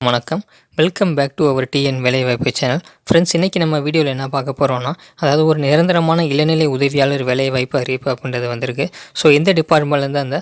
வணக்கம். Welcome back to our TN வேலைவாய்ப்பு channel. Friends, இன்றைக்கி நம்ம வீடியோவில் என்ன பார்க்க போகிறோம்னா, அதாவது ஒரு நிரந்தரமான இளநிலை உதவியாளர் வேலைவாய்ப்பு அறிவிப்பு அப்படின்றது வந்திருக்கு. ஸோ இந்த டிபார்ட்மெண்ட்லேருந்து அந்த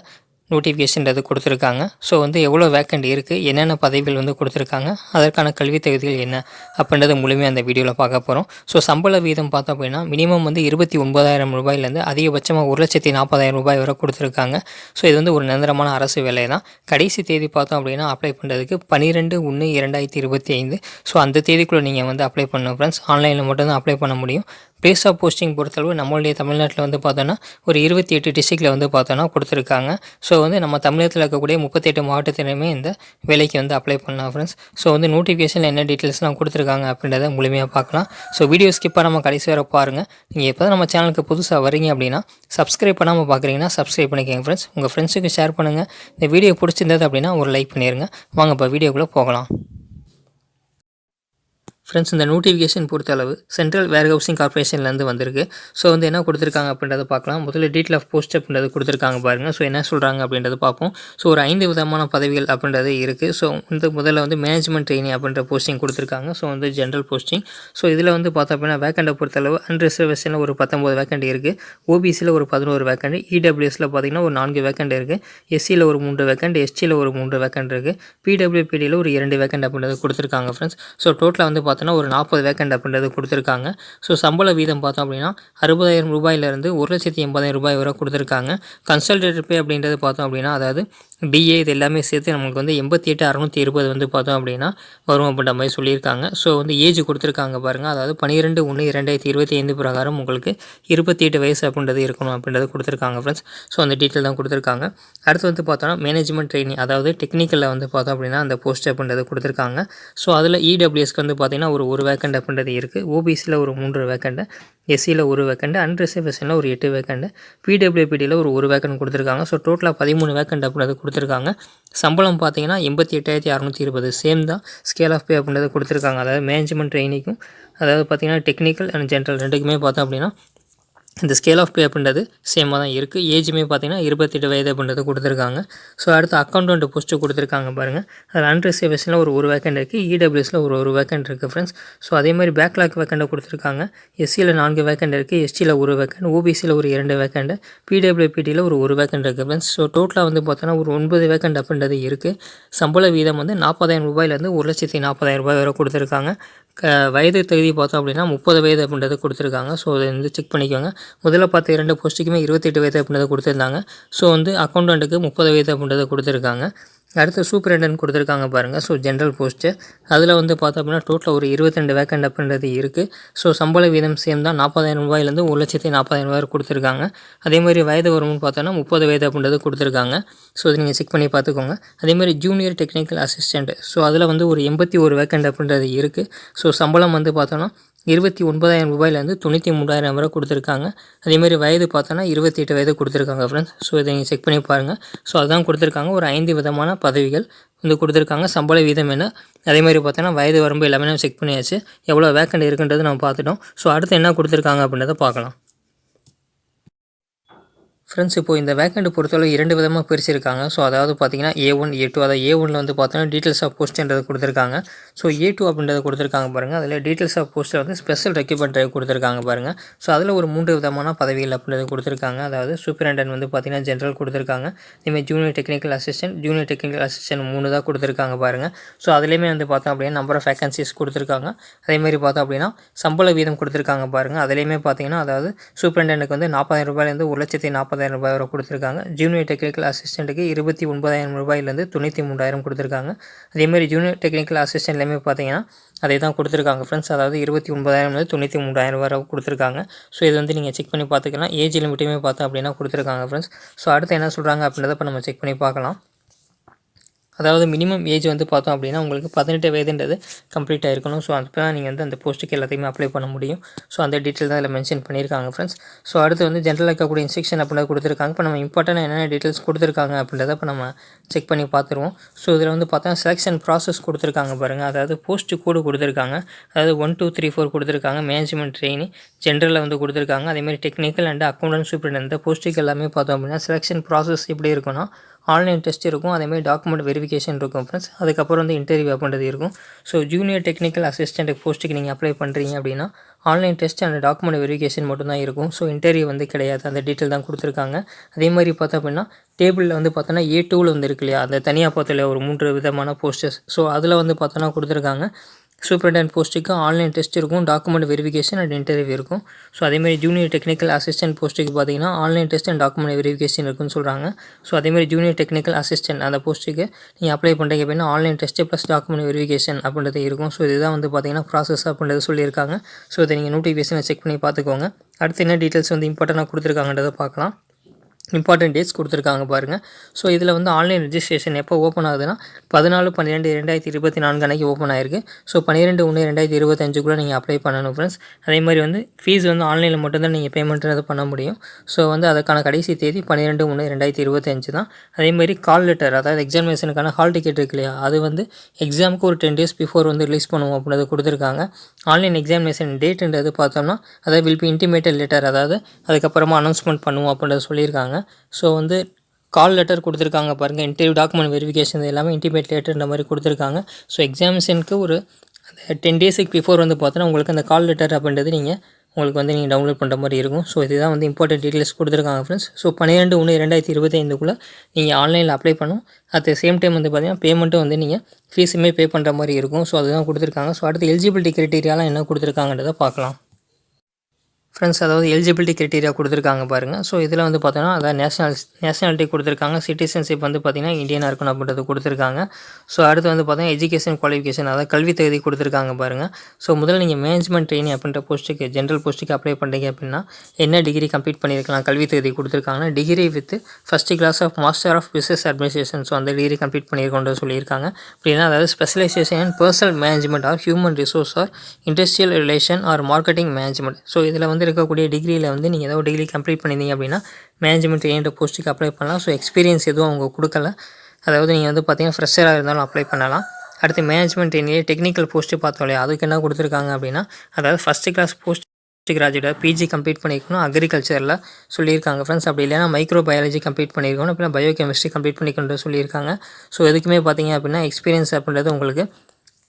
நோட்டிஃபிகேஷன்றது கொடுத்துருக்காங்க. ஸோ எவ்வளோ வேக்கண்ட் இருக்குது, என்னென்ன பதவிகள் கொடுத்துருக்காங்க, அதற்கான கல்வி தகுதிகள் என்ன அப்படின்றத முழுமையாக அந்த வீடியோவில் பார்க்க போகிறோம். ஸோ சம்பள வீதம் பார்த்தோம் அப்படின்னா மினிமம் 29,000 ரூபாயிலேருந்து அதிகபட்சமாக 1,40,000 ரூபாய் வரை கொடுத்துருக்காங்க. ஸோ இது ஒரு நிரந்தரமான அரசு வேலை தான். கடைசி தேதி பார்த்தோம் அப்படின்னா அப்ளை பண்ணுறதுக்கு 12/1/2025. ஸோ அந்த தேதிக்குள்ளே நீங்கள் அப்ளை பண்ணணும் ஃப்ரெண்ட்ஸ். ஆன்லைனில் மட்டும்தான் அப்ளை பண்ண முடியும். பிளேஸ் ஆஃப் போஸ்டிங் பொறுத்தளவு நம்மளுடைய தமிழ்நாட்டில் பார்த்தோன்னா ஒரு 28 டிஸ்ட்ரிக்டில் பார்த்தோன்னா கொடுத்துருக்காங்க. ஸோ நம்ம தமிழகத்தில் இருக்கக்கூடிய 38 மாவட்டத்திலுமே இந்த வேலைக்கு அப்ளை பண்ணலாம் ஃப்ரெண்ட்ஸ். ஸோ நோட்டிஃபிகேஷனில் என்ன டீட்டெயில்ஸ்லாம் கொடுத்துருக்காங்க அப்படின்றத முழுமையாக பார்க்கலாம். ஸோ வீடியோ ஸ்கிப் பண்ணாமல் கடைசி வரை பாருங்கள். நீங்கள் எப்போ நம்ம சேனலுக்கு புதுசாக வரீங்க அப்படின்னா சப்ஸ்கிரைப் பண்ணாமல் பார்க்குறீங்கன்னா சப்ஸ்கிரைப் பண்ணிக்கோங்க ஃப்ரெண்ட்ஸ். உங்கள் ஃப்ரெண்ட்ஸுக்கு ஷேர் பண்ணுங்கள். இந்த வீடியோ பிடிச்சிருந்தது அப்படின்னா ஒரு லைக் பண்ணிடுங்க. வாங்க இப்போ வீடியோக்குள்ளே போகலாம். ஃப்ரெண்ட்ஸ், இந்த நோட்டிஃபிகேஷன் பொறுத்தளவு சென்ட்ரல் வேர்ஹவுசிங் கார்பரேஷன்லேருந்து வந்திருக்கு. ஸோ என்ன கொடுத்துருக்காங்க அப்படின்றத பார்க்கலாம். முதல்ல டீட்டெயில் ஆஃப் போஸ்ட் அப்படின்றது கொடுத்துருக்காங்க பாருங்கள். ஸோ என்ன சொல்கிறாங்க அப்படின்றத பார்ப்போம். ஸோ ஒரு 5 விதமான பதவிகள் அப்படின்றது இருக்குது. ஸோ முதல்ல மேனேஜ்மெண்ட் ட்ரெயினி அப்படின்ற போஸ்டிங் கொடுத்துருக்காங்க. So general posting. ஸோ இதில் பார்த்தோம் அப்படின்னா வேக்கண்டை பொறுத்தளவு அன்ரிசர்வேஷனில் ஒரு 19 வேக்கண்ட் இருக்குது. ஓபிசியில் ஒரு 11 வேக்கண்ட், இடபிள்யூஎஸில் பார்த்திங்கன்னா ஒரு 4 வேக்கண்ட் இருக்குது. எஸ்சியில் ஒரு 3 வேக்கண்ட், எஸ்டியில் ஒரு 3 வேக்கண்ட் இருக்குது. பிடபிள்யூபிடியில் ஒரு 2 வேக்கண்ட் அப்படின்றது கொடுத்துருக்காங்க ஃப்ரெண்ட்ஸ். ஸோ டோட்டலாக பார்த்தோன்னா ஒரு 40 வேக்கண்ட் அப்படின்றது கொடுத்துருக்காங்க. ஸோ சம்பள வீதம் பார்த்தோம் அப்படின்னா 60,000 ரூபாயிலிருந்து 1,80,000 ரூபாய் வரை கொடுத்துருக்காங்க. கன்சல்டேட் பே அப்படின்றது பார்த்தோம் அப்படின்னா, அதாவது டிஏ இது எல்லாமே சேர்த்து நமக்கு 88,620 பார்த்தோம் அப்படின்னா வரும் அப்படின்ற மாதிரி சொல்லியிருக்காங்க. ஸோ ஏஜ் கொடுத்துருக்காங்க பாருங்கள். அதாவது 12/1/2025 பிரகாரம் உங்களுக்கு 28 வயசு அப்படின்றது இருக்கணும் அப்படின்றது கொடுத்துருக்காங்க ஃப்ரெண்ட்ஸ். ஸோ அந்த டீட்டெயில் தான் கொடுத்துருக்காங்க. அடுத்து பார்த்தோன்னா மேனேஜ்மெண்ட் ட்ரெயினி, அதாவது டெக்னிக்கலில் பார்த்தோம் அப்படின்னா அந்த போஸ்ட் அப்படின்றது கொடுத்துருக்காங்க. ஸோ அதில் இடபிள்யூஎஸ்க்கு பார்த்தீங்கன்னா ஒரு வேக்கண்ட் அப்படின்றது இருக்குது. ஓபிசியில் ஒரு 3 வேக்கண்ட், எஸ்சியில் ஒரு வேக்கண்ட், அன்ரிசர்வேஷனில் ஒரு 8 வேக்கண்ட், பிடபிள்யூபிடியில் ஒரு வேக்கண்ட் கொடுத்துருக்காங்க. ஸோ டோட்டலாக 13 வேக்கண்ட் அப்படின்றது கொடுத்துருக்காங்க. சம்பளம் பார்த்தீங்கன்னா 88,620 சேம் தான். ஸ்கேல் ஆஃப் பே அப்படின்றது கொடுத்துருக்காங்க. அதாவது மேனேஜ்மெண்ட் ட்ரெயினிக்கும், அதாவது பார்த்தீங்கன்னா டெக்னிக்கல் அண்ட் ஜென்ரல் ரெண்டுக்குமே பார்த்தோம் அப்படின்னா இந்த ஸ்கேல் ஆஃப் பே அப்படின்றது சேமாக தான் இருக்குது. ஏஜுமே பார்த்தீங்கன்னா 28 வயது அப்படின்றது கொடுத்துருக்காங்க. ஸோ அடுத்து அக்கௌண்டன்ட் போஸ்ட்டு கொடுத்துருக்காங்க பாருங்கள். அதில் அன்ரிசர்வேஷனில் ஒரு வேக்கண்ட் இருக்குது. இடபிள்யூஎஸில் ஒரு வேக்கண்ட் இருக்குது ஃப்ரெண்ட்ஸ். ஸோ அதேமாதிரி பேக்லாக் வேக்கண்டை கொடுத்துருக்காங்க. எஸ்சியில் 4 வேக்கண்ட் இருக்குது, எஸ்டியில் ஒரு வேக்கண்ட், ஓபிசியில் ஒரு 2 வேக்கண்ட், பிடபிள்யூபிடியில் ஒரு வேக்கண்ட் இருக்குது ஃப்ரெண்ட்ஸ். ஸோ டோட்டலாக பார்த்தோன்னா ஒரு 9 வேக்கண்ட் அப்படின்றது இருக்குது. சம்பள வீதம் 40,000 ரூபாயிலேருந்து 1,40,000 ரூபாய் வரை கொடுத்துருக்காங்க. வயது தகுதி பார்த்தோம் அப்படின்னா 30 வயது அப்படின்றது கொடுத்துருக்காங்க. ஸோ அதை செக் பண்ணிக்கோங்க. முதல்ல பார்த்த 2 போஸ்ட்டுக்குமே 28 வயது அப்படின்றத கொடுத்துருந்தாங்க. ஸோ அக்கௌண்டண்ட்டுக்கு 30 வயது அப்படின்றத கொடுத்துருக்காங்க. அடுத்து சூப்பரண்டன்ட் கொடுத்துருக்காங்க பாருங்கள். ஸோ ஜென்ரல் போஸ்ட்டு அதில் பார்த்தோம் அப்படின்னா டோட்டலாக ஒரு 22 வேக்கண்ட் அப்படின்றது இருக்குது. ஸோ சம்பள வீதம் சேம் தான். 40,000 ரூபாயிலேருந்து 1,40,000 ரூபாய் கொடுத்துருக்காங்க. அதேமாதிரி வயது வரும்னு பார்த்தோன்னா 30 வயது அப்படின்றது கொடுத்துருக்காங்க. ஸோ இதை நீங்கள் செக் பண்ணி பார்த்துக்கோங்க. அதேமாதிரி ஜூனியர் டெக்னிக்கல் அசிஸ்டண்ட், ஸோ அதில் ஒரு 81 வேக்கண்ட் அப்படின்றது இருக்குது. ஸோ சம்பளம் பார்த்தோன்னா 29,000 ரூபாயிலேருந்து 93,000 வரை கொடுத்துருக்காங்க. அதேமாதிரி வயது பார்த்தோன்னா 28 வயது கொடுத்துருக்காங்க ஃப்ரெண்ட்ஸ். ஸோ இதை நீங்கள் செக் பண்ணி பாருங்கள். ஸோ அதுதான் கொடுத்துருக்காங்க. ஒரு 5 விதமான பதவிகள் கொடுத்துருக்காங்க. சம்பள வீதம் என்ன, அதேமாதிரி பார்த்தோன்னா வயது வரம்பு எல்லாமே நம்ம செக் பண்ணியாச்சு. எவ்வளோ வேக்கண்ட் இருக்குன்றது நம்ம பார்த்துட்டோம். ஸோ அடுத்து என்ன கொடுத்துருக்காங்க அப்படின்றத பார்க்கலாம். ஃப்ரெண்ட்ஸ், இப்போது இந்த வேக்கண்ட் பொறுத்தவரை 2 விதமாக பிரிச்சிருக்காங்க. ஸோ அதாவது பார்த்தீங்கன்னா A1, A2. அதாவது A1ல் பார்த்தோன்னா டீட்டெயில்ஸ் ஆஃப் போஸ்ட்ன்றது கொடுத்துருக்காங்க. ஸோ A2 அப்படின்றத கொடுத்துருக்காங்க பாருங்கள். அதில் டீட்டெயில்ஸ் ஆஃப் போஸ்ட்டில் ஸ்பெஷல் ரெக்யூப்மெண்ட் ட்ரைவ் கொடுத்துருக்காங்க பாருங்கள். ஸோ அதில் ஒரு 3 விதமான பதவிகள் அப்படின்றது கொடுத்துருக்காங்க. அதாவது சூப்பரண்டன்ட் பார்த்தீங்கன்னா ஜென்ரல் கொடுத்துருக்காங்க. இதேமாதிரி junior technical assistant, junior technical assistant 3 தான் கொடுத்துருக்காங்க பாருங்கள். ஸோ அதுலேயுமே பார்த்தோம் அப்படின்னா நம்பர் ஆஃப் வேகன்சிஸ் கொடுத்துருக்காங்க. அதேமாதிரி பார்த்தோம் அப்படின்னா சம்பள வீதம் கொடுத்துருக்காங்க பாருங்கள். அதுலேயுமே பார்த்தீங்கன்னா அதாவது சூப்பரண்டன்ட்டுக்கு 40,000 ரூபாயிலேருந்து 1,40,000 ரூபாய் வரை கொடுத்துருக்காங்க. ஜூனியர் டெக்னிக்கல் அசிஸ்டண்ட்டுக்கு 29,000 ரூபாயிலேருந்து 93,000 கொடுத்துருக்காங்க. அதேமாதிரி ஜூனியர் டெக்னிக்கல் அசிஸ்டன்ட்லேயுமே பார்த்தீங்கன்னா அதே தான் கொடுத்துருக்காங்க ஃப்ரெண்ட்ஸ். அதாவது 29,000 93,000 வரை கொடுத்துருக்காங்க. ஸோ இது நீங்கள் செக் பண்ணி பார்த்துக்கலாம். ஏஜ் லிமிட்டுமே பார்த்தோம் அப்படின்னா கொடுத்துருக்காங்க ஃப்ரெண்ட்ஸ். ஸோ அடுத்து என்ன சொல்கிறாங்க அப்படின்றத இப்போ நம்ம செக் பண்ணி பார்க்கலாம். அதாவது மினிமம் ஏஜ் பார்த்தோம் அப்படின்னா உங்களுக்கு 18 வயதுன்றது கம்ப்ளீட் ஆகிருக்கணும். ஸோ அப்போ தான் நீங்கள் அந்த போஸ்ட்டுக்கு எல்லாத்தையுமே அப்ளை பண்ண முடியும். ஸோ அந்த டீட்டெயில் தான் இதில் மென்ஷன் பண்ணியிருக்காங்க ஃப்ரெண்ட்ஸ். ஸோ அடுத்து ஜென்ரலாக இருக்கக்கூடிய இன்ஸ்ட்ரக்ஷன் அப்படின்றத கொடுத்துருக்காங்க. இப்போ நம்ம இம்பார்ட்டன்ட் என்னென்ன டீட்டெயில்ஸ் கொடுத்துருக்காங்க அப்படின்றத இப்போ நம்ம செக் பண்ணி பார்த்துருவோம். ஸோ இதில் பார்த்தா செலெக்ஷன் ப்ராசஸ் கொடுத்துருக்காங்க பாருங்கள். அதாவது போஸ்ட்டு கோடு கொடுத்துருக்காங்க. அதாவது 1, 2, 3, 4 கொடுத்துருக்காங்க. மேனேஜ்மெண்ட் ட்ரெயினி ஜென்ரலில் கொடுத்துருக்காங்க. அதேமாதிரி டெக்னிக்கல் அண்ட் அக்கௌண்டன்ட் சூப்பரண்டன்ட் இந்த போஸ்ட்டுக்கு எல்லாமே பார்த்தோம் அப்படின்னா செலெக்ஷன் ப்ராசஸ் எப்படி இருக்குன்னா ஆன்லைன் டெஸ்ட் இருக்கும், அதேமாதிரி டாக்குமெண்ட் வெரிஃபிகேஷன் இருக்கும் ஃப்ரெண்ட்ஸ். அதுக்கப்புறம் வந்து இன்டர்வியூ அப்படின்றது இருக்கும். ஸோ ஜூனியர் டெக்னிக்கல் அசிஸ்டன்ட் போஸ்ட்டுக்கு நீங்கள் அப்ளை பண்ணுறீங்க அப்படின்னா online test and document verification மட்டும் தான் இருக்கும். ஸோ இன்டர்வியூ வந்து கிடையாது, அந்த டீட்டெயில் தான் கொடுத்துருக்காங்க. அதே மாதிரி பார்த்தோம் அப்படின்னா டேபிளில் வந்து பார்த்தோன்னா A2வில் வந்து இருக்கு இல்லையா, அந்த தனியாக பார்த்தோம் ஒரு 3 விதமான போஸ்டர்ஸ். ஸோ அதில் வந்து பார்த்தோன்னா கொடுத்துருக்காங்க சூப்பரிண்டென்டென்ட் போஸ்ட்டுக்கு ஆன்லைன் டெஸ்ட் இருக்கும், டாக்குமெண்ட் வெரிஃபிகேஷன் அண்ட் இன்டர்வியூ இருக்கும். ஸோ அதேமாதிரி ஜூனியர் டெக்னிக்கல் அசிஸ்டன்ட் போஸ்ட்டுக்கு பார்த்தீங்கன்னா online test and document verification இருக்குன்னு சொல்கிறாங்க. ஸோ அதேமாதிரி ஜூனியர் டெக்னிக்கல் அசிஸ்டன்ட் அந்த போஸ்ட்டுக்கு நீங்கள் அப்ளை பண்ணுறீங்க அப்படின்னா online test plus document verification அப்படின்றது இருக்கும். ஸோ இதுதான் வந்து பார்த்தீங்கன்னா ப்ராசஸ் அப்படின்றது சொல்லியிருக்காங்க. ஸோ இதை நீங்கள் நோட்டிஃபிகேஷனை செக் பண்ணி பார்த்துக்கோங்க. அடுத்து என்ன டீட்டெயில்ஸ் வந்து இம்பார்ட்டண்ட்டாக கொடுத்துருக்காங்கன்றதை பார்க்கலாம். இம்பார்ட்டன்ட் டேட்ஸ் கொடுத்துருக்காங்க பாருங்கள். ஸோ இதில் வந்து ஆன்லைன் ரெஜிஸ்ட்ரேஷன் எப்போ ஓப்பன் ஆகுதுன்னா 14/12/2024 அன்றைக்கி ஓப்பன் ஆயிருக்கு. ஸோ 12/1/2025 நீங்கள் அப்ளை பண்ணணும் ஃப்ரெண்ட்ஸ். அதே மாதிரி வந்து ஃபீஸ் வந்து ஆன்லைனில் மட்டும்தான் நீங்கள் பேமெண்ட்றது பண்ண முடியும். ஸோ வந்து அதுக்கான கடைசி தேதி 12/1/2025 தான். அதேமாதிரி கால் லெட்டர், அதாவது எக்ஸாமினேஷனுக்கான ஹால் டிக்கெட் இருக்கு இல்லையா, அது வந்து எக்ஸாமுக்கு ஒரு 10 days பிஃபோர் வந்து ரிலீஸ் பண்ணுவோம் அப்படின்றது கொடுத்துருக்காங்க. ஆன்லைன் எக்ஸாமினேஷன் டேட்டுன்றது பார்த்தோம்னா அதாவது வில் பி இன்டிமேட்டட் லெட்டர், அதாவது அதுக்கப்புறமா அனௌன்ஸ்மெண்ட் பண்ணுவோம் அப்படின்றத சொல்லியிருக்காங்க. ஸோ வந்து கால் லெட்டர் கொடுத்துருக்காங்க பாருங்கள், இன்டர்வியூ டாக்குமெண்ட் வெரிஃபிகேஷன் எல்லாமே இன்டிமேட் லெட்டர்ன்ற மாதிரி கொடுத்துருக்காங்க. ஸோ எக்ஸாமினேஷனுக்கு ஒரு 10 daysக்கு பிஃபோர் வந்து பார்த்தோன்னா உங்களுக்கு அந்த கால் லெட்டர் அப்படின்றது உங்களுக்கு வந்து நீங்கள் டவுன்லோட் பண்ணுற மாதிரி இருக்கும். ஸோ இதுதான் வந்து இம்பார்ட்டன்ட் டீட்டெயில்ஸ் கொடுத்துருக்காங்க ஃப்ரெண்ட்ஸ். ஸோ 12/1/2025 நீங்கள் ஆன்லைனில் அப்ளை பண்ணும். அட் த சேம் டைம் வந்து பார்த்தீங்கன்னா பேமெண்ட்டும் வந்து நீங்கள் ஃபீஸுமே பே பண்ணுற மாதிரி இருக்கும். ஸோ அதுதான் கொடுத்துருக்காங்க. ஸோ அடுத்து எலிஜிபிலிட்டி க்ரைட்டீரியாலாம் என்ன கொடுத்துருக்காங்கன்றதை பார்க்கலாம் ஃப்ரெண்ட்ஸ். அதாவது எலிஜிபிலிட்டி க்ரைட்டீரியா கொடுத்துருக்காங்க பாருங்கள். ஸோ இதில் வந்து பார்த்தோன்னா அதாவது நேஷனாலிட்டி கொடுத்துருக்காங்க. சிட்டிசன்ஷிப் வந்து பார்த்திங்கன்னா இந்தியனாக இருக்கணும் அப்படின்றது கொடுத்துருக்காங்க. ஸோ அடுத்து வந்து பார்த்தீங்கன்னா எஜுகேஷன் குவாலிஃபிகேஷன், அதாவது கல்வி தகுதி கொடுத்துருக்காங்க பாருங்கள். ஸோ முதல்ல நீங்கள் மேனேஜ்மெண்ட் ட்ரெயினி அப்படின்ற போஸ்ட்டுக்கு ஜென்ரல் போஸ்ட்டுக்கு அப்ளை பண்ணுறீங்க அப்படின்னா என்ன டிகிரி கம்ப்ளீட் பண்ணியிருக்கலாம், கல்வி தகுதி கொடுத்துருக்காங்கன்னா degree with first class of master of business administration. So அந்த டிகிரி கம்ப்ளீட் பண்ணியிருக்கோன்ற சொல்லியிருக்காங்க. அப்படின்னா அதாவது specialisation in personnel management or human resource or industrial relation or marketing management. So இதில் வந்து இருக்கக்கூடிய டிகிரியில் வந்து நீங்கள் ஏதாவது டிகிரி கம்ப்ளீட் பண்ணியிருந்தீங்க அப்படின்னா மேனேஜ்மெண்ட் ட்ரெயினிங் போஸ்ட்டுக்கு அப்ளை பண்ணலாம். ஸோ எக்ஸ்பீரியன்ஸ் எதுவும் அவங்க கொடுக்கல, அதாவது நீங்கள் வந்து பார்த்தீங்கன்னா ஃப்ரெஷராக இருந்தாலும் அப்ளை பண்ணலாம். அடுத்து மேனேஜ்மெண்ட் ட்ரெயினிலே டெக்னிக்கல் போஸ்ட்டு பார்த்தோம் இல்லையா, அதுக்கு என்ன கொடுத்துருக்காங்க அப்படின்னா அதாவது first class post graduate PG complete பண்ணியிருக்கணும் அக்ரிகல்ச்சரில் சொல்லியிருக்காங்க ஃப்ரெண்ட்ஸ். அப்படி இல்லைனா மைக்ரோ பயாலஜி கம்ப்ளீட் பண்ணியிருக்கணும், அப்படின்னா பயோ கெமிஸ்ட்ரி கம்ப்ளீட் பண்ணிக்கணும்னு சொல்லியிருக்காங்க. ஸோ எதுக்குமே பார்த்தீங்க அப்படின்னா எக்ஸ்பீரியன்ஸ் அப்படின்றது உங்களுக்கு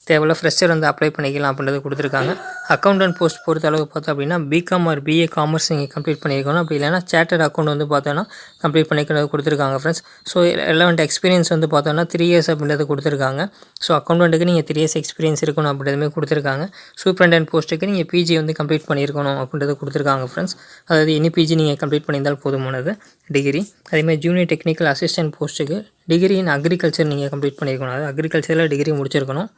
தேவையில்ல, ஃப்ரெஷர் வந்து அப்ளை பண்ணிக்கலாம் அப்படின்றது கொடுத்துருக்காங்க. அக்கௌண்டன்ட் போஸ்ட் பொறுத்த அளவு பார்த்தோம் அப்படின்னா பிகாம் ஆர் பிஏ காமர்ஸ் நீங்கள் கம்ப்ளீட் பண்ணியிருக்கணும். அப்படி இல்லைனா சார்ட்டர்ட் அக்கௌண்ட் வந்து பார்த்தோன்னா கம்ப்ளீட் பண்ணிக்கிறது கொடுத்துருக்காங்க ஃப்ரெண்ட்ஸ். ஸோ ரெலவெண்ட் எக்ஸ்பீரியன்ஸ் வந்து பார்த்தோன்னா 3 years அப்படின்றது கொடுத்துருக்காங்க. ஸோ அக்கௌண்டண்ட்டுக்கு நீங்கள் 3 years எக்ஸ்பீரியன்ஸ் இருக்கணும் அப்படின்றதுமே கொடுத்துருக்காங்க. சூப்பரிண்டென்டென்ட் போஸ்ட்டுக்கு நீங்கள் பிஜி வந்து கம்ப்ளீட் பண்ணியிருக்கணும் அப்படின்றது கொடுத்துருக்காங்க ஃப்ரெண்ட்ஸ். அதாவது எனி பிஜி நீங்கள் கம்ப்ளீட் பண்ணியிருந்தால் போதுமானது டிகிரி. அதேமாதிரி ஜூனியர் டெக்னிக்கல் அசிஸ்டன்ட் போஸ்ட்டுக்கு டிகிரி இன் அக்ரிகல்ச்சர் நீங்கள் கம்ப்ளீட் பண்ணியிருக்கணும், அதாவது அக்ரிகல்ச்சரில் டிகிரி முடிச்சிருக்கணும்.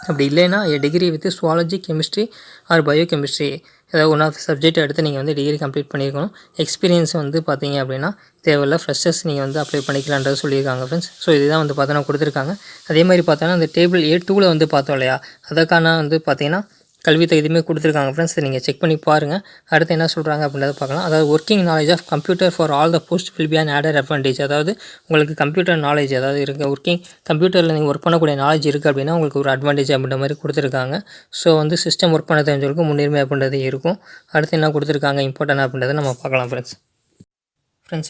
அப்படி இல்லைன்னா degree with zoology chemistry R bio chemistry ஏதாவது ஒன் ஆஃப் சப்ஜெக்ட் எடுத்து நீங்கள் வந்து டிகிரி கம்ப்ளீட் பண்ணியிருக்கணும். எக்ஸ்பீரியன்ஸ் வந்து பார்த்தீங்க அப்படின்னா தேவையில்ல, ஃப்ரெஷர்ஸ் நீங்கள் வந்து அப்ளை பண்ணிக்கலான்றது சொல்லியிருக்காங்க ஃப்ரெண்ட்ஸ். ஸோ இதுதான் வந்து பார்த்தோன்னா கொடுத்துருக்காங்க. அதே மாதிரி பார்த்தோன்னா அந்த டேபிள் A2வில் வந்து பார்த்தோம் இல்லையா, அதற்கான வந்து பார்த்தீங்கன்னா கல்வி தகுதியுமே கொடுத்துருக்காங்க ஃப்ரெண்ட்ஸ். நீங்கள் செக் பண்ணி பாருங்கள். அடுத்து என்ன சொல்கிறாங்க அப்படின்றத பார்க்கலாம். அதாவது working knowledge of computer for all the post will be an added advantage. அதாவது உங்களுக்கு கம்ப்யூட்டர் நாலேஜ் அதாவது இருக்குது, ஒர்க்கிங் கம்ப்யூட்டரில் நீங்கள் ஒர்க் பண்ணக்கூடிய நாலேஜ் இருக்குது அப்படின்னா உங்களுக்கு ஒரு அட்வான்டேஜ் அப்படின்ற மாதிரி கொடுத்துருக்காங்க. ஸோ வந்து சிஸ்டம் ஒர்க் பண்ண தெரிஞ்சவங்களுக்கு முன்னுரிமை அப்படின்றது இருக்கும். அடுத்து என்ன கொடுத்துருக்காங்க இம்பார்ட்டன்ட் அப்படின்றத நம்ம பார்க்கலாம் ஃப்ரெண்ட்ஸ்.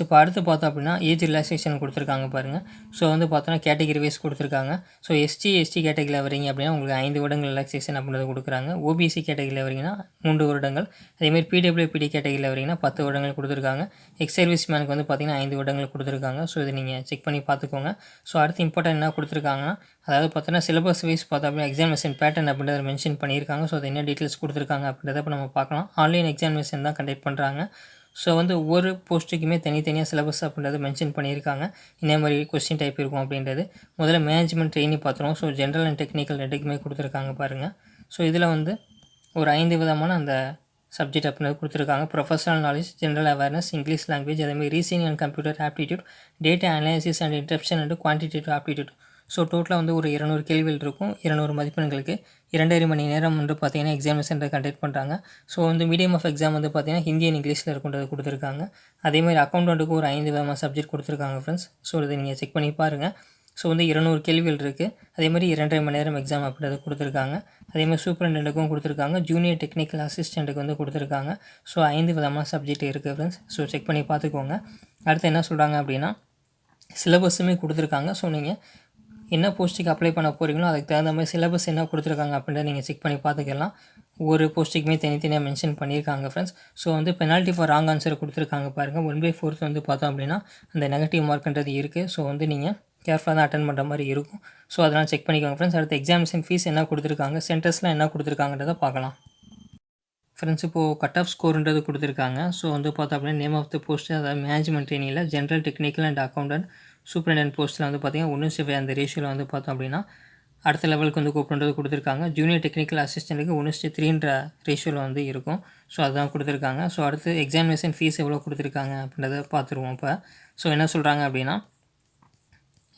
இப்போ அடுத்து பார்த்தோம் அப்படின்னா ஏஜ் ரிலாக்ஸேஷன் கொடுத்துருக்காங்க பாருங்கள். ஸோ வந்து பார்த்தோன்னா கேட்டகிரி வைஸ் கொடுத்துருக்காங்க. ஸோ எஸ்டி கேட்டகிரியில் வரீங்க அப்படின்னா உங்களுக்கு 5 வருடங்கள் ரிலாக்ஸேஷன் அப்படின்றது கொடுக்குறாங்க. ஓபிசி கேட்டகிரியில் வரீங்கன்னா 3 வருடங்கள். அதேமாதிரி பிடபிள்யூபிடி கேட்டகிரியில் வரீங்கன்னா 10 வருடங்கள் கொடுத்துருக்காங்க. எக்ஸ் சர்வீஸ் மேனுக்கு வந்து பார்த்திங்கன்னா 5 வருடங்கள் கொடுத்துருக்காங்க. ஸோ இதை நீங்கள் செக் பண்ணி பார்த்துக்கோங்க. ஸோ அடுத்து இம்பார்ட்டன்ட் என்ன கொடுத்துருக்காங்கன்னா அதாவது பார்த்தோன்னா சிலபஸ் வைஸ் பார்த்தோம் அப்படின்னா எக்ஸாமினேஷன் பேட்டர்ன் அப்படின்றத மென்ஷன் பண்ணியிருக்காங்க. ஸோ அது என்ன டீட்டெயில்ஸ் கொடுத்துருக்காங்க அப்படின்றத இப்போ நம்ம பார்க்கலாம். ஆன்லைன் எக்ஸாமினேஷன் தான் கண்டக்ட் பண்ணுறாங்க. ஸோ வந்து ஒவ்வொரு போஸ்ட்டுக்குமே தனித்தனியாக சிலபஸ் அப்படின்றது மென்ஷன் பண்ணியிருக்காங்க. என்ன மாதிரி கொஸ்டின் டைப் இருக்கும் அப்படின்றது. முதல்ல மேனேஜ்மெண்ட் ட்ரெயினிங் பார்த்துருவோம். ஸோ ஜென்ரல் அண்ட் டெக்னிக்கல் ரெண்டுக்குமே கொடுத்துருக்காங்க பாருங்கள். ஸோ இதில் வந்து ஒரு 5 விதமான அந்த சப்ஜெக்ட் அப்படின்றது கொடுத்துருக்காங்க. Professional knowledge, general awareness, English language, அதேமாதிரி reasoning and computer aptitude, data analysis and interpretation and quantitative aptitude. So டோட்டலாக வந்து ஒரு 200 கேள்விகள் இருக்கும். 200 மதிப்பெண்களுக்கு 2.5 மணி நேரம் வந்து பார்த்திங்கன்னா எக்ஸாமினேஷன் கண்டக்ட் பண்ணுறாங்க. ஸோ வந்து மீடியம் ஆஃப் எக்ஸாம் வந்து பார்த்திங்கன்னா ஹிந்தி அண்ட் இங்கிலீஷில் இருக்குன்றது கொடுத்துருக்காங்க. அதேமாதிரி அக்கௌண்டண்ட்டுக்கு ஒரு 5 விதமான சப்ஜெக்ட் கொடுத்துருக்காங்க ஃப்ரெண்ட்ஸ். ஸோ இதை நீங்கள் செக் பண்ணி பாருங்கள். ஸோ வந்து 200 கேள்விகள் இருக்குது. அதேமாதிரி 2.5 மணி நேரம் எக்ஸாம் அப்படின்றது கொடுத்துருக்காங்க. அதேமாதிரி சூப்பரிண்டென்ட்டுக்கும் கொடுத்துருக்காங்க. ஜூனியர் டெக்னிக்கல் அசிஸ்டண்ட்டுக்கு வந்து கொடுத்துருக்காங்க. ஸோ 5 விதமான சப்ஜெக்ட் இருக்குது ஃப்ரெண்ட்ஸ். ஸோ செக் பண்ணி பார்த்துக்கோங்க. அடுத்து என்ன சொல்கிறாங்க அப்படின்னா சிலபஸுமே கொடுத்துருக்காங்க. ஸோ நீங்கள் என்ன போஸ்ட்டுக்கு அப்ளை பண்ண போகிறீங்களோ அதுக்கு தகுந்த மாதிரி சிலபஸ் என்ன கொடுத்துருக்காங்க அப்படின்றத நீங்கள் செக் பண்ணி பார்த்துக்கலாம். ஒவ்வொரு போஸ்ட்டுக்குமே தனித்தனியாக மென்ஷன் பண்ணியிருக்காங்க ஃப்ரெண்ட்ஸ். ஸோ வந்து பெனால்ட்டி ஃபார் ராங் ஆன்சர் கொடுத்துருக்காங்க பாருங்கள். 1/4 வந்து பார்த்தோம் அப்படின்னா அந்த நெகட்டிவ் மார்க்ன்றது இருக்குது. ஸோ வந்து நீங்கள் கேர்ஃபுல்லாக தான் அட்டன் பண்ணுற மாதிரி இருக்கும். ஸோ அதெல்லாம் செக் பண்ணிக்கோங்க ஃப்ரெண்ட்ஸ். அடுத்து எக்ஸாமினேஷன் ஃபீஸ் என்ன கொடுத்துருக்காங்க, சென்டர்ஸ்லாம் என்ன கொடுத்துருக்காங்கன்றதை பார்க்கலாம். ஃப்ரெண்ட்ஸ் இப்போது கட் ஆஃப் ஸ்கோர்ன்றது கொடுத்துருக்காங்க. ஸோ வந்து பார்த்தோம் அப்படின்னா நேம் ஆஃப் த போஸ்ட், அதாவது மேனேஜ்மெண்ட் ட்ரெயினியில் general technical and accountant superintendent போஸ்ட்டில் வந்து பார்த்திங்கன்னா 1:5 அந்த ரேஷியோவில் வந்து பார்த்தோம் அப்படின்னா அடுத்த லெவலுக்கு வந்து கூப்பிடுறது கொடுத்துருக்காங்க. ஜூனியர் டெக்னிக்கல் அசிஸ்டண்ட்டுக்கு 1:3ன்ற ரேஷியோவில் வந்து இருக்கும். ஸோ அதுதான் கொடுத்துருக்காங்க. ஸோ அடுத்து எக்ஸாமினேஷன் ஃபீஸ் எவ்வளோ கொடுத்துருக்காங்க அப்படின்றத பார்த்துருவோம். இப்போ ஸோ என்ன சொல்கிறாங்க அப்படின்னா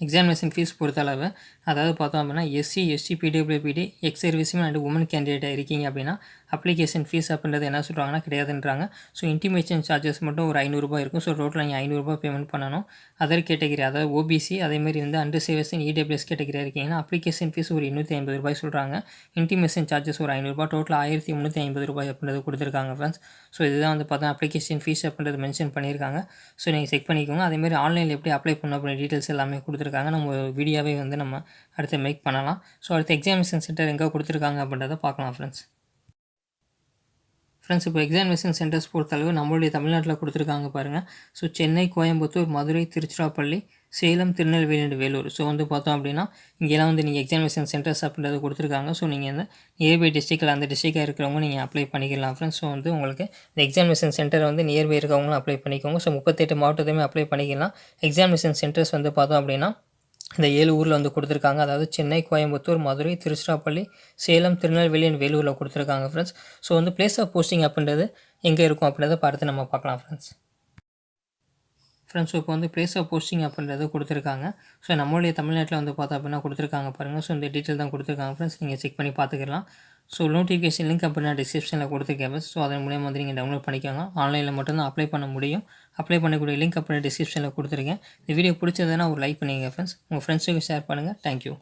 எக்ஸாமினேஷன் ஃபீஸ் பொறுத்தளவு அதாவது பார்த்தோம் அப்படின்னா SC, ST, PWBD, ex serviceman and women கேண்டிடேட்டாக இருக்கீங்க அப்படின்னா அப்ளிகேஷன் ஃபீஸ் அப்படின்றது என்ன சொல்கிறாங்கன்னா கிடையாதுன்றாங்க. ஸோ இன்டிமேஷன் சார்ஜஸ் மட்டும் ஒரு ₹500 இருக்கும். ஸோ டோட்டல் நீங்கள் ₹500 பேமெண்ட் பண்ணணும். அதர் கேட்டகிரி அதாவது ஓபிசி அதேமாதிரி வந்து அண்டர் சேவர்ஸ் இடபிள்யூஎஸ் கேட்டகிரியாக இருக்கீங்கன்னா அப்ளிகேஷன் ஃபீஸ் ஒரு ₹250 சொல்கிறாங்க. இன்டிமேஷன் சார்ஜஸ் ஒரு ₹500, டோட்டல் ₹1350 அப்படின்றது கொடுத்துருக்காங்க ஃப்ரெண்ட்ஸ். ஸோ இதுதான் வந்து பார்த்தா அப்ளிகேஷன் ஃபீஸ் அப்படின்றது மென்ஷன் பண்ணியிருக்காங்க. ஸோ நீங்கள் செக் பண்ணிக்கோங்க. அதேமாதிரி ஆன்லைனில் எப்படி அப்ளை பண்ணணும் அப்படின்ற டீட்டெயில்ஸ் எல்லாமே கொடுத்துருக்காங்க. நம்ம வீடியோவே வந்து நம்ம அடுத்து மேக் பண்ணலாம். ஸோ அடுத்து எக்ஸாமினேஷன் சென்டர் எங்கே கொடுத்துருக்காங்க அப்படின்றத பார்க்கலாம் ஃப்ரெண்ட்ஸ். இப்போ எக்ஸாமினேஷன் சென்டர்ஸ் பொறுத்தளவு நம்மளுடைய தமிழ்நாட்டில் கொடுத்துருக்காங்க பாருங்கள். So Chennai, Coimbatore, Madurai, Tiruchirappalli, Salem, Tirunelveli and Vellore. So வந்து பார்த்தோம் அப்படின்னா இங்கெல்லாம் வந்து நீங்கள் எக்ஸாமினேஷன் சென்டர்ஸ் அப்படின்றது கொடுத்துருக்காங்க. ஸோ நீங்கள் வந்து நியர்பை டிஸ்ட்ரிக்டில் அந்த டிஸ்ட்ரிக்டாக இருக்கிறவங்க நீங்கள் அப்ளை பண்ணிக்கலாம் ஃப்ரெண்ட்ஸ். ஸோ வந்து உங்களுக்கு இந்த எக்ஸாமினேஷன் சென்டர் வந்து நியர்பை இருக்கவங்களும் அப்ளை பண்ணிக்கோங்க. ஸோ 38 மாவட்டத்தையுமே அப்ளை பண்ணிக்கலாம். எக்ஸாமினேஷன் சென்டர்ஸ் வந்து பார்த்தோம் அப்படின்னா இந்த 7 ஊரில் வந்து கொடுத்துருக்காங்க. அதாவது சென்னை, கோயம்புத்தூர், மதுரை, திருச்சிராப்பள்ளி, சேலம், திருநெல்வேலி அண்ட் வேலூரில் கொடுத்துருக்காங்க ஃப்ரெண்ட்ஸ். ஸோ வந்து பிளேஸ் ஆஃப் போஸ்டிங் அப்படின்றது எங்கே இருக்கும் அப்படின்றத பார்த்து நம்ம பார்க்கலாம் ஃப்ரெண்ட்ஸ். ஸோ இப்போ வந்து பிளேஸ் ஆஃப் போஸ்டிங் அப்படின்றது கொடுத்துருக்காங்க. ஸோ நம்மளுடைய தமிழ்நாட்டில் வந்து பார்த்தோம் அப்படின்னா கொடுத்துருக்காங்க பாருங்கள். ஸோ இந்த டீட்டெயில் தான் கொடுத்துருக்காங்க ஃப்ரெண்ட்ஸ். நீங்கள் செக் பண்ணி பார்த்துக்கலாம். ஸோ நோட்டிஃபிகேஷன் லிங்க் அப்படின்னா டிஸ்கிரிப்ஷனில் கொடுத்துருக்கேன். ஸோ அதன் மூலியமாக வந்து நீங்கள் டவுன்லோட் பண்ணிக்கோங்க. ஆன்லைனில் மட்டும்தான் அப்ளை பண்ண முடியும். அப்ளை பண்ணக்கூடிய லிங்க் அப்படின்னா டிஸ்கிரிப்ஷனில் கொடுத்துருக்கேன். இந்த வீடியோ பிடிச்சதுன்னா ஒரு லைக் பண்ணிங்க ஃப்ரெண்ட்ஸ். உங்கள் ஃப்ரெண்ட்ஸுக்கு ஷேர் பண்ணுங்கள். தேங்க்யூ.